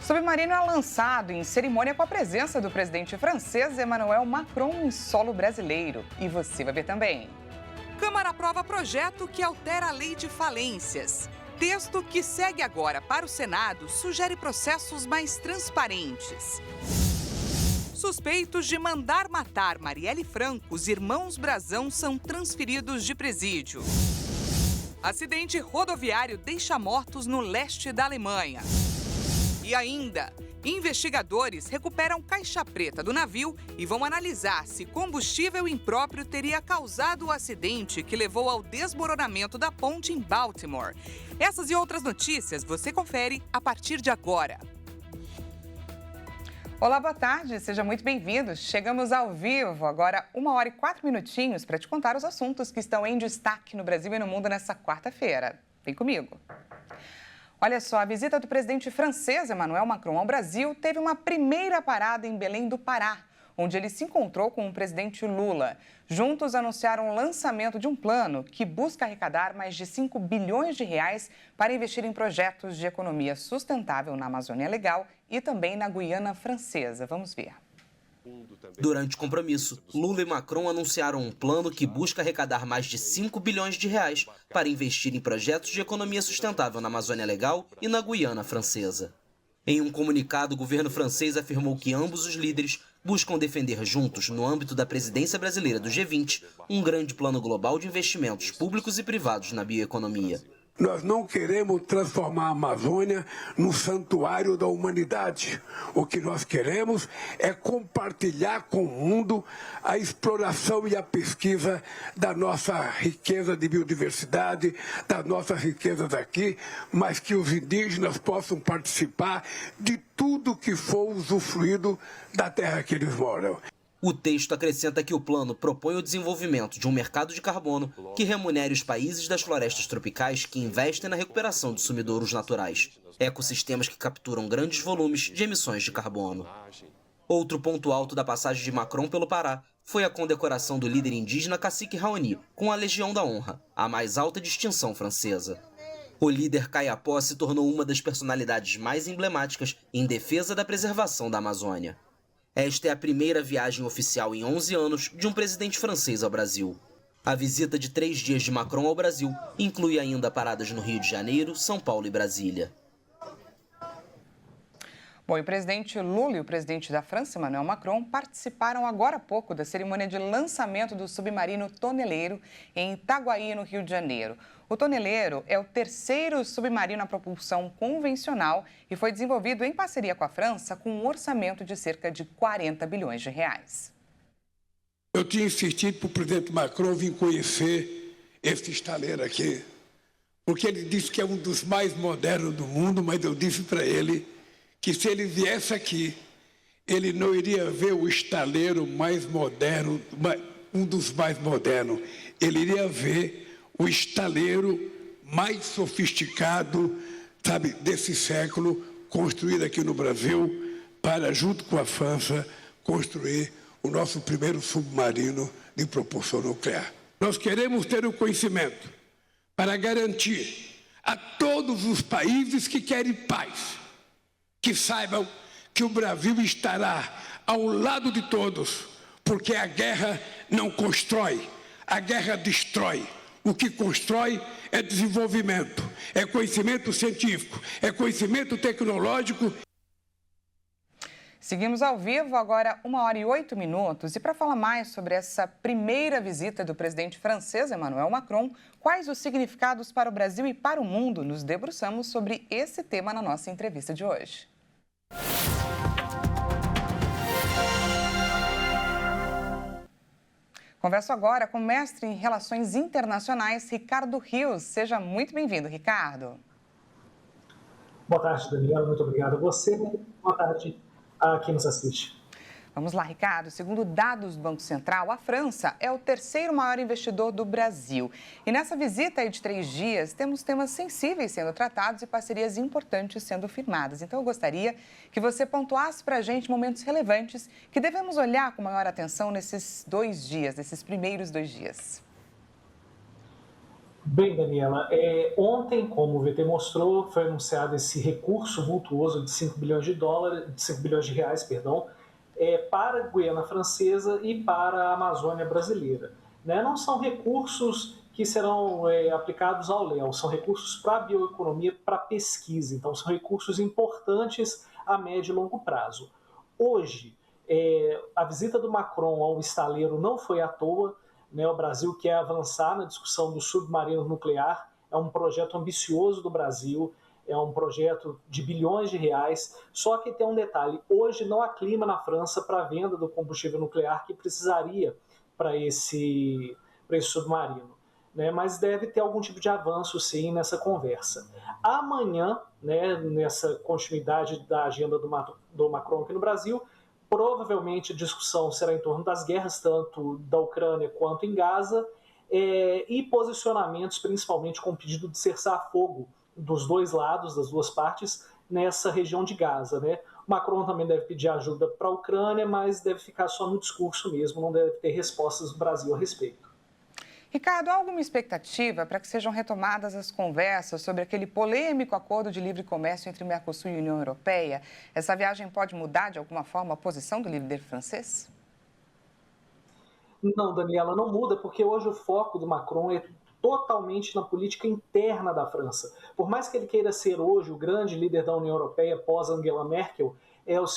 Submarino é lançado em cerimônia com a presença do presidente francês Emmanuel Macron em solo brasileiro. E você vai ver também. Câmara aprova projeto que altera a lei de falências. Texto que segue agora para o Senado sugere processos mais transparentes. Suspeitos de mandar matar Marielle Franco, os irmãos Brazão são transferidos de presídio. Acidente rodoviário deixa mortos no leste da Alemanha. E ainda, investigadores recuperam caixa preta do navio e vão analisar se combustível impróprio teria causado o acidente que levou ao desmoronamento da ponte em Baltimore. Essas e outras notícias você confere a partir de agora. Olá, boa tarde, seja muito bem-vindo. Chegamos ao vivo, agora 1h04 para te contar os assuntos que estão em destaque no Brasil e no mundo nessa quarta-feira. Vem comigo. Olha só, a visita do presidente francês Emmanuel Macron ao Brasil teve uma primeira parada em Belém do Pará, onde ele se encontrou com o presidente Lula. Juntos anunciaram o lançamento de um plano que busca arrecadar mais de 5 bilhões de reais para investir em projetos de economia sustentável na Amazônia Legal e também na Guiana Francesa. Vamos ver. Durante o compromisso, Lula e Macron anunciaram um plano que busca arrecadar mais de 5 bilhões de reais para investir em projetos de economia sustentável na Amazônia Legal e na Guiana Francesa. Em um comunicado, o governo francês afirmou que ambos os líderes buscam defender juntos, no âmbito da presidência brasileira do G20, um grande plano global de investimentos públicos e privados na bioeconomia. Nós não queremos transformar a Amazônia no santuário da humanidade. O que nós queremos é compartilhar com o mundo a exploração e a pesquisa da nossa riqueza de biodiversidade, das nossas riquezas aqui, mas que os indígenas possam participar de tudo que for usufruído da terra que eles moram. O texto acrescenta que o plano propõe o desenvolvimento de um mercado de carbono que remunere os países das florestas tropicais que investem na recuperação de sumidouros naturais, ecossistemas que capturam grandes volumes de emissões de carbono. Outro ponto alto da passagem de Macron pelo Pará foi a condecoração do líder indígena Cacique Raoni com a Legião da Honra, a mais alta distinção francesa. O líder Kayapó se tornou uma das personalidades mais emblemáticas em defesa da preservação da Amazônia. Esta é a primeira viagem oficial em 11 anos de um presidente francês ao Brasil. A visita de 3 dias de Macron ao Brasil inclui ainda paradas no Rio de Janeiro, São Paulo e Brasília. Bom, e o presidente Lula e o presidente da França, Emmanuel Macron, participaram agora há pouco da cerimônia de lançamento do submarino Toneleiro em Itaguaí, no Rio de Janeiro. O Toneleiro é o terceiro submarino a propulsão convencional e foi desenvolvido em parceria com a França com um orçamento de cerca de 40 bilhões de reais. Eu tinha insistido para o presidente Macron vir conhecer esse estaleiro aqui, porque ele disse que é um dos mais modernos do mundo, mas eu disse para ele que se ele viesse aqui, ele não iria ver o estaleiro mais moderno, um dos mais modernos. Ele iria ver o estaleiro mais sofisticado, sabe, desse século, construído aqui no Brasil, para, junto com a França, construir o nosso primeiro submarino de propulsão nuclear. Nós queremos ter o conhecimento para garantir a todos os países que querem paz, que saibam que o Brasil estará ao lado de todos, porque a guerra não constrói, a guerra destrói. O que constrói é desenvolvimento, é conhecimento científico, é conhecimento tecnológico. Seguimos ao vivo, agora 1h08. E para falar mais sobre essa primeira visita do presidente francês, Emmanuel Macron, quais os significados para o Brasil e para o mundo, nos debruçamos sobre esse tema na nossa entrevista de hoje. Converso agora com o mestre em Relações Internacionais, Ricardo Rios. Seja muito bem-vindo, Ricardo. Boa tarde, Daniela. Muito obrigado a você. Boa tarde a quem nos assiste. Vamos lá, Ricardo. Segundo dados do Banco Central, a França é o terceiro maior investidor do Brasil. E nessa visita aí de 3 dias, temos temas sensíveis sendo tratados e parcerias importantes sendo firmadas. Então, eu gostaria que você pontuasse para a gente momentos relevantes que devemos olhar com maior atenção nesses 2 dias, nesses primeiros 2 dias. Bem, Daniela, ontem, como o VT mostrou, foi anunciado esse recurso vultuoso de 5 bilhões de reais, para a Guiana Francesa e para a Amazônia brasileira. Né? Não são recursos que serão aplicados ao léu, são recursos para a bioeconomia, para a pesquisa, então são recursos importantes a médio e longo prazo. Hoje, a visita do Macron ao estaleiro não foi à toa, né? O Brasil quer avançar na discussão do submarino nuclear, é um projeto ambicioso do Brasil, é um projeto de bilhões de reais, só que tem um detalhe, hoje não há clima na França para a venda do combustível nuclear que precisaria para esse submarino. Né? Mas deve ter algum tipo de avanço, sim, nessa conversa. Amanhã, né, nessa continuidade da agenda do Macron aqui no Brasil, provavelmente a discussão será em torno das guerras, tanto da Ucrânia quanto em Gaza, e posicionamentos, principalmente com o pedido de cessar-fogo dos dois lados, das duas partes, nessa região de Gaza. Né? O Macron também deve pedir ajuda para a Ucrânia, mas deve ficar só no discurso mesmo, não deve ter respostas do Brasil a respeito. Ricardo, há alguma expectativa para que sejam retomadas as conversas sobre aquele polêmico acordo de livre comércio entre Mercosul e União Europeia? Essa viagem pode mudar, de alguma forma, a posição do líder francês? Não, Daniela, não muda, porque hoje o foco do Macron é totalmente na política interna da França. Por mais que ele queira ser hoje o grande líder da União Europeia pós Angela Merkel, o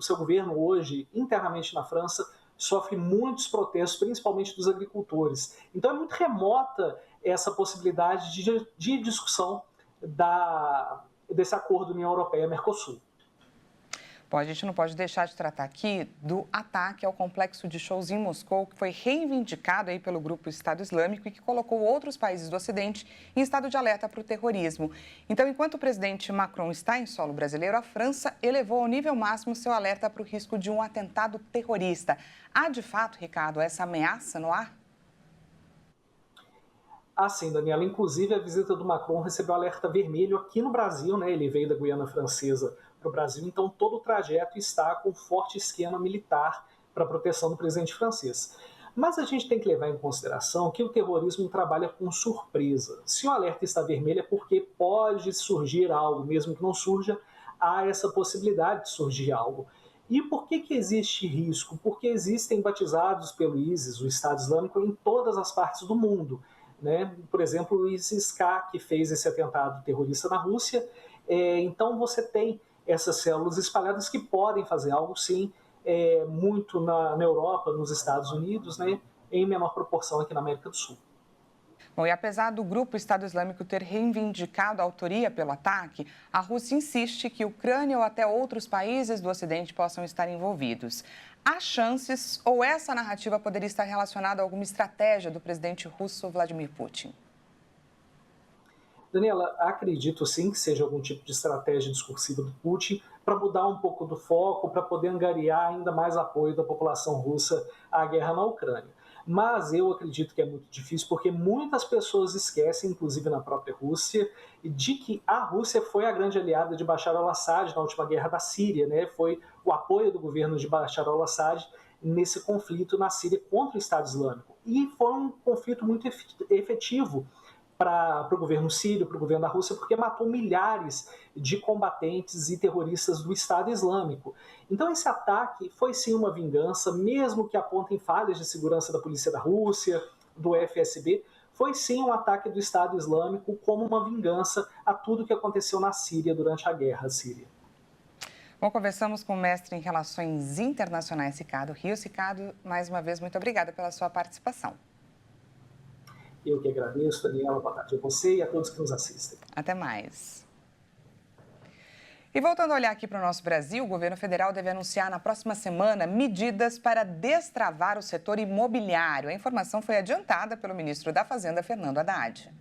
seu governo hoje, internamente na França, sofre muitos protestos, principalmente dos agricultores. Então é muito remota essa possibilidade de discussão desse acordo União Europeia-Mercosul. Bom, a gente não pode deixar de tratar aqui do ataque ao complexo de shows em Moscou, que foi reivindicado aí pelo grupo Estado Islâmico e que colocou outros países do Ocidente em estado de alerta para o terrorismo. Então, enquanto o presidente Macron está em solo brasileiro, a França elevou ao nível máximo seu alerta para o risco de um atentado terrorista. Há, de fato, Ricardo, essa ameaça no ar? Ah, sim, Daniela. Inclusive, a visita do Macron recebeu alerta vermelho aqui no Brasil, né? Ele veio da Guiana Francesa para o Brasil, então todo o trajeto está com forte esquema militar para a proteção do presidente francês. Mas a gente tem que levar em consideração que o terrorismo trabalha com surpresa. Se o alerta está vermelho é porque pode surgir algo, mesmo que não surja, há essa possibilidade de surgir algo. E por que existe risco? Porque existem batizados pelo ISIS, o Estado Islâmico, em todas as partes do mundo. Né? Por exemplo, o ISIS-K, que fez esse atentado terrorista na Rússia. Então você tem essas células espalhadas que podem fazer algo, sim, muito na Europa, nos Estados Unidos, né? Em menor proporção aqui na América do Sul. Bom, e apesar do grupo Estado Islâmico ter reivindicado a autoria pelo ataque, a Rússia insiste que a Ucrânia ou até outros países do Ocidente possam estar envolvidos. Há chances ou essa narrativa poderia estar relacionada a alguma estratégia do presidente russo Vladimir Putin? Daniela, acredito sim que seja algum tipo de estratégia discursiva do Putin para mudar um pouco do foco, para poder angariar ainda mais apoio da população russa à guerra na Ucrânia. Mas eu acredito que é muito difícil porque muitas pessoas esquecem, inclusive na própria Rússia, de que a Rússia foi a grande aliada de Bashar al-Assad na última guerra da Síria, né? Foi o apoio do governo de Bashar al-Assad nesse conflito na Síria contra o Estado Islâmico. E foi um conflito muito efetivo para o governo sírio, para o governo da Rússia, porque matou milhares de combatentes e terroristas do Estado Islâmico. Então esse ataque foi sim uma vingança, mesmo que apontem falhas de segurança da polícia da Rússia, do FSB, foi sim um ataque do Estado Islâmico como uma vingança a tudo que aconteceu na Síria durante a guerra síria. Bom, conversamos com o mestre em Relações Internacionais, Ricardo Rios. Ricardo, mais uma vez, muito obrigada pela sua participação. Eu que agradeço, Daniela, boa tarde a você e a todos que nos assistem. Até mais. E voltando a olhar aqui para o nosso Brasil, o governo federal deve anunciar na próxima semana medidas para destravar o setor imobiliário. A informação foi adiantada pelo ministro da Fazenda, Fernando Haddad.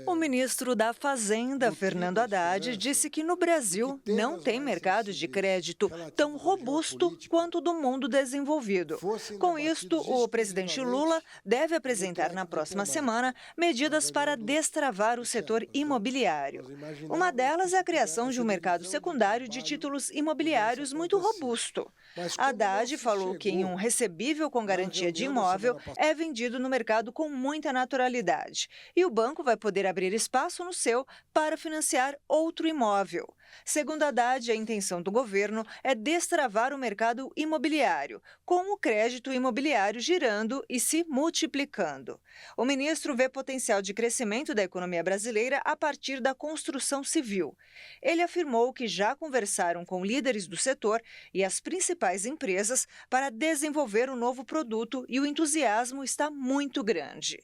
O ministro da Fazenda, Fernando Haddad, disse que no Brasil não tem mercado de crédito tão robusto quanto o do mundo desenvolvido. Com isto, o presidente Lula deve apresentar na próxima semana medidas para destravar o setor imobiliário. Uma delas é a criação de um mercado secundário de títulos imobiliários muito robusto. Haddad falou que em um recebível com garantia de imóvel é vendido no mercado com muita naturalidade e o banco vai poder abrir espaço no seu para financiar outro imóvel. Segundo Haddad, a intenção do governo é destravar o mercado imobiliário, com o crédito imobiliário girando e se multiplicando. O ministro vê potencial de crescimento da economia brasileira a partir da construção civil. Ele afirmou que já conversaram com líderes do setor e as principais empresas para desenvolver um novo produto e o entusiasmo está muito grande.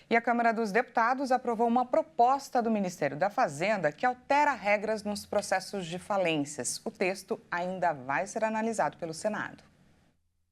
E a Câmara dos Deputados aprovou uma proposta do Ministério da Fazenda que altera regras nos processos de falências. O texto ainda vai ser analisado pelo Senado.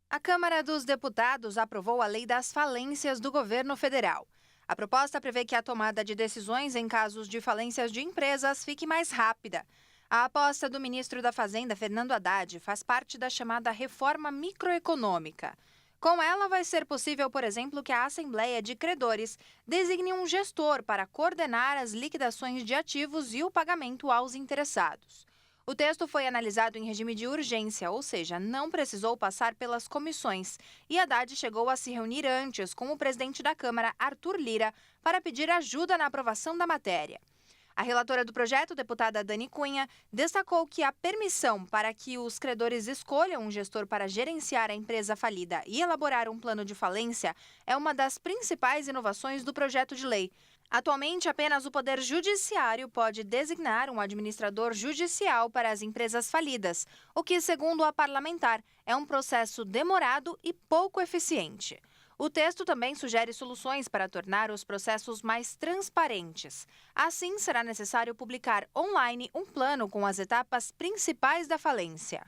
A Câmara dos Deputados aprovou a Lei das Falências do Governo Federal. A proposta prevê que a tomada de decisões em casos de falências de empresas fique mais rápida. A aposta do ministro da Fazenda, Fernando Haddad, faz parte da chamada reforma microeconômica. Com ela, vai ser possível, por exemplo, que a Assembleia de Credores designe um gestor para coordenar as liquidações de ativos e o pagamento aos interessados. O texto foi analisado em regime de urgência, ou seja, não precisou passar pelas comissões, e Haddad chegou a se reunir antes com o presidente da Câmara, Arthur Lira, para pedir ajuda na aprovação da matéria. A relatora do projeto, deputada Dani Cunha, destacou que a permissão para que os credores escolham um gestor para gerenciar a empresa falida e elaborar um plano de falência é uma das principais inovações do projeto de lei. Atualmente, apenas o Poder Judiciário pode designar um administrador judicial para as empresas falidas, o que, segundo a parlamentar, é um processo demorado e pouco eficiente. O texto também sugere soluções para tornar os processos mais transparentes. Assim, será necessário publicar online um plano com as etapas principais da falência.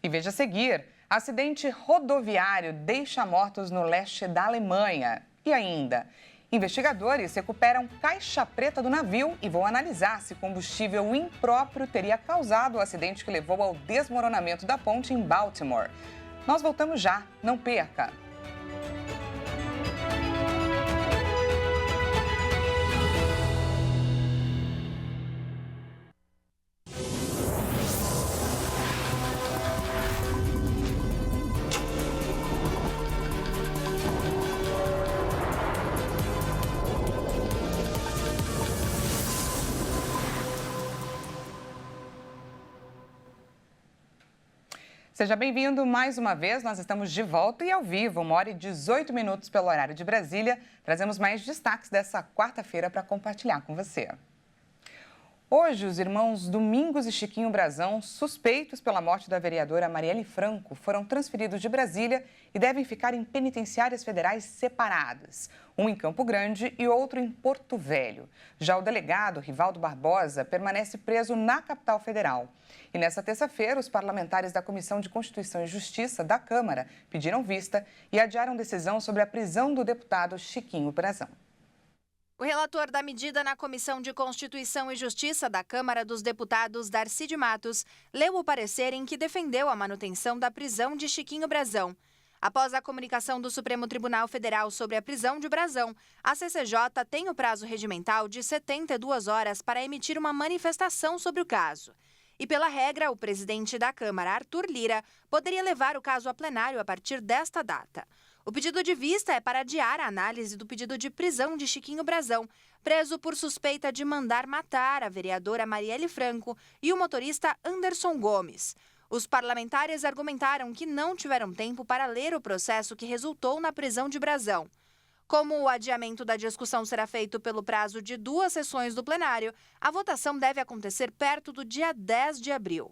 E veja a seguir, acidente rodoviário deixa mortos no leste da Alemanha. E ainda, investigadores recuperam caixa preta do navio e vão analisar se combustível impróprio teria causado o acidente que levou ao desmoronamento da ponte em Baltimore. Nós voltamos já, não perca! Seja bem-vindo mais uma vez, nós estamos de volta e ao vivo, 1h18 pelo horário de Brasília. Trazemos mais destaques dessa quarta-feira para compartilhar com você. Hoje, os irmãos Domingos e Chiquinho Brazão, suspeitos pela morte da vereadora Marielle Franco, foram transferidos de Brasília e devem ficar em penitenciárias federais separadas, um em Campo Grande e outro em Porto Velho. Já o delegado Rivaldo Barbosa permanece preso na capital federal. E nessa terça-feira, os parlamentares da Comissão de Constituição e Justiça da Câmara pediram vista e adiaram decisão sobre a prisão do deputado Chiquinho Brazão. O relator da medida na Comissão de Constituição e Justiça da Câmara dos Deputados, Darcy de Matos, leu o parecer em que defendeu a manutenção da prisão de Chiquinho Brazão. Após a comunicação do Supremo Tribunal Federal sobre a prisão de Brazão, a CCJ tem o prazo regimental de 72 horas para emitir uma manifestação sobre o caso. E, pela regra, o presidente da Câmara, Arthur Lira, poderia levar o caso a plenário a partir desta data. O pedido de vista é para adiar a análise do pedido de prisão de Chiquinho Brazão, preso por suspeita de mandar matar a vereadora Marielle Franco e o motorista Anderson Gomes. Os parlamentares argumentaram que não tiveram tempo para ler o processo que resultou na prisão de Brazão. Como o adiamento da discussão será feito pelo prazo de 2 sessões do plenário, a votação deve acontecer perto do dia 10 de abril.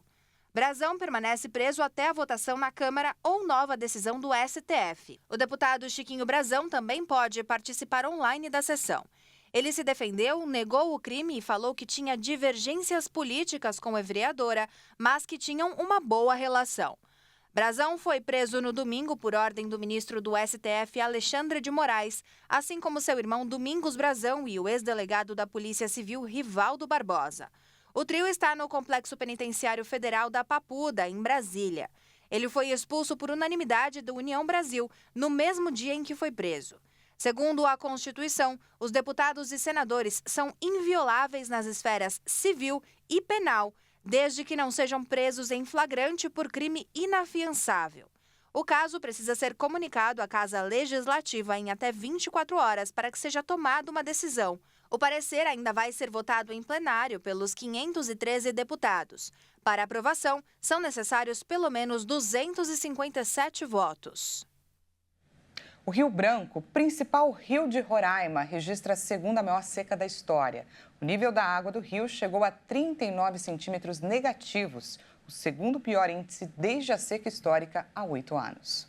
Brazão permanece preso até a votação na Câmara ou nova decisão do STF. O deputado Chiquinho Brazão também pode participar online da sessão. Ele se defendeu, negou o crime e falou que tinha divergências políticas com a vereadora, mas que tinham uma boa relação. Brazão foi preso no domingo por ordem do ministro do STF, Alexandre de Moraes, assim como seu irmão Domingos Brazão e o ex-delegado da Polícia Civil, Rivaldo Barbosa. O trio está no Complexo Penitenciário Federal da Papuda, em Brasília. Ele foi expulso por unanimidade do União Brasil no mesmo dia em que foi preso. Segundo a Constituição, os deputados e senadores são invioláveis nas esferas civil e penal, desde que não sejam presos em flagrante por crime inafiançável. O caso precisa ser comunicado à Casa Legislativa em até 24 horas para que seja tomada uma decisão. O parecer ainda vai ser votado em plenário pelos 513 deputados. Para aprovação, são necessários pelo menos 257 votos. O Rio Branco, principal rio de Roraima, registra a segunda maior seca da história. O nível da água do rio chegou a 39 centímetros negativos, o segundo pior índice desde a seca histórica há 8 anos.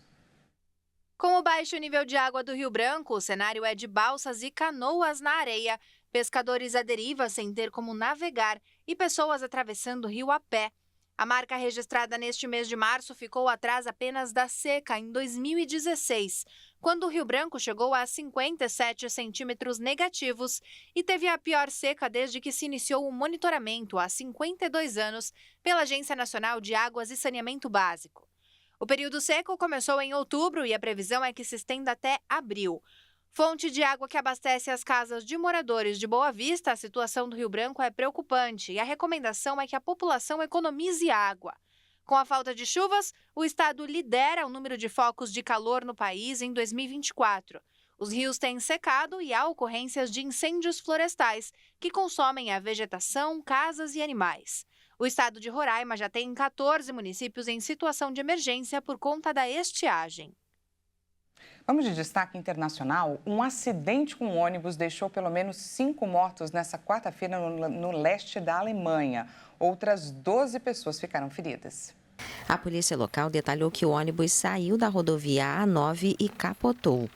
Com o baixo nível de água do Rio Branco, o cenário é de balsas e canoas na areia, pescadores à deriva sem ter como navegar e pessoas atravessando o rio a pé. A marca registrada neste mês de março ficou atrás apenas da seca em 2016, quando o Rio Branco chegou a 57 centímetros negativos e teve a pior seca desde que se iniciou o monitoramento há 52 anos pela Agência Nacional de Águas e Saneamento Básico. O período seco começou em outubro e a previsão é que se estenda até abril. Fonte de água que abastece as casas de moradores de Boa Vista, a situação do Rio Branco é preocupante e a recomendação é que a população economize água. Com a falta de chuvas, o estado lidera o número de focos de calor no país em 2024. Os rios têm secado e há ocorrências de incêndios florestais, que consomem a vegetação, casas e animais. O estado de Roraima já tem 14 municípios em situação de emergência por conta da estiagem. Vamos de destaque internacional. Um acidente com um ônibus deixou pelo menos 5 mortos nessa quarta-feira no leste da Alemanha. Outras 12 pessoas ficaram feridas. A polícia local detalhou que o ônibus saiu da rodovia A9 e capotou.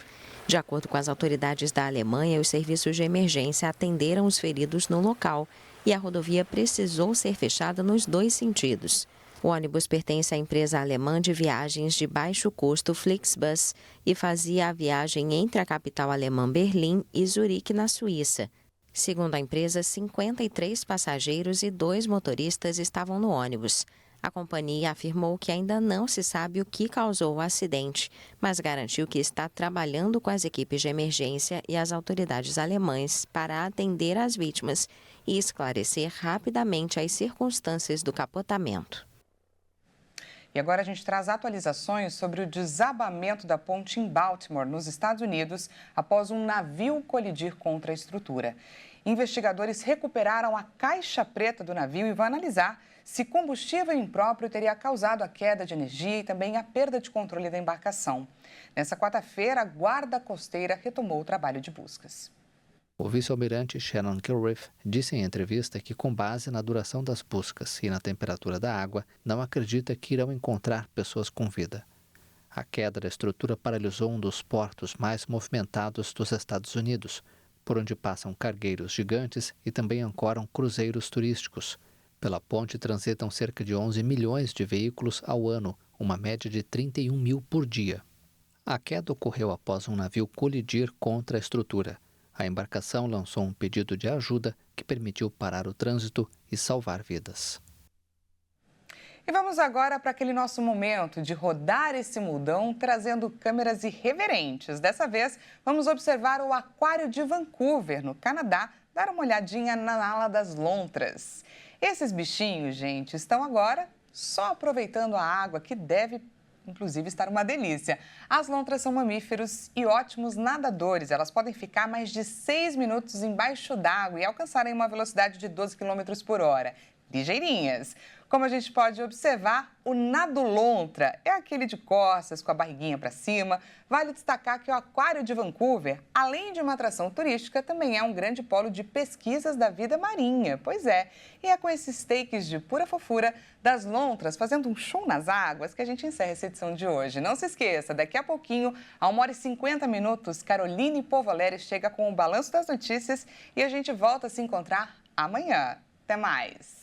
De acordo com as autoridades da Alemanha, os serviços de emergência atenderam os feridos no local e a rodovia precisou ser fechada nos 2 sentidos. O ônibus pertence à empresa alemã de viagens de baixo custo Flixbus e fazia a viagem entre a capital alemã Berlim e Zurique, na Suíça. Segundo a empresa, 53 passageiros e 2 motoristas estavam no ônibus. A companhia afirmou que ainda não se sabe o que causou o acidente, mas garantiu que está trabalhando com as equipes de emergência e as autoridades alemãs para atender as vítimas e esclarecer rapidamente as circunstâncias do capotamento. E agora a gente traz atualizações sobre o desabamento da ponte em Baltimore, nos Estados Unidos, após um navio colidir contra a estrutura. Investigadores recuperaram a caixa preta do navio e vão analisar se combustível impróprio teria causado a queda de energia e também a perda de controle da embarcação. Nessa quarta-feira, a Guarda Costeira retomou o trabalho de buscas. O vice-almirante Shannon Kilreath disse em entrevista que, com base na duração das buscas e na temperatura da água, não acredita que irão encontrar pessoas com vida. A queda da estrutura paralisou um dos portos mais movimentados dos Estados Unidos, por onde passam cargueiros gigantes e também ancoram cruzeiros turísticos. Pela ponte transitam cerca de 11 milhões de veículos ao ano, uma média de 31 mil por dia. A queda ocorreu após um navio colidir contra a estrutura. A embarcação lançou um pedido de ajuda que permitiu parar o trânsito e salvar vidas. E vamos agora para aquele nosso momento de rodar esse mundão, trazendo câmeras irreverentes. Dessa vez, vamos observar o Aquário de Vancouver, no Canadá, dar uma olhadinha na ala das lontras. Esses bichinhos, gente, estão agora só aproveitando a água, que deve inclusive estar uma delícia. As lontras são mamíferos e ótimos nadadores. Elas podem ficar mais de 6 minutos embaixo d'água e alcançarem uma velocidade de 12 km por hora. Ligeirinhas. Como a gente pode observar, o nado lontra é aquele de costas, com a barriguinha para cima. Vale destacar que o Aquário de Vancouver, além de uma atração turística, também é um grande polo de pesquisas da vida marinha. Pois é, e é com esses takes de pura fofura das lontras fazendo um show nas águas que a gente encerra essa edição de hoje. Não se esqueça, daqui a pouquinho, a 1h50, Caroline Povoleri chega com o Balanço das Notícias e a gente volta a se encontrar amanhã. Até mais!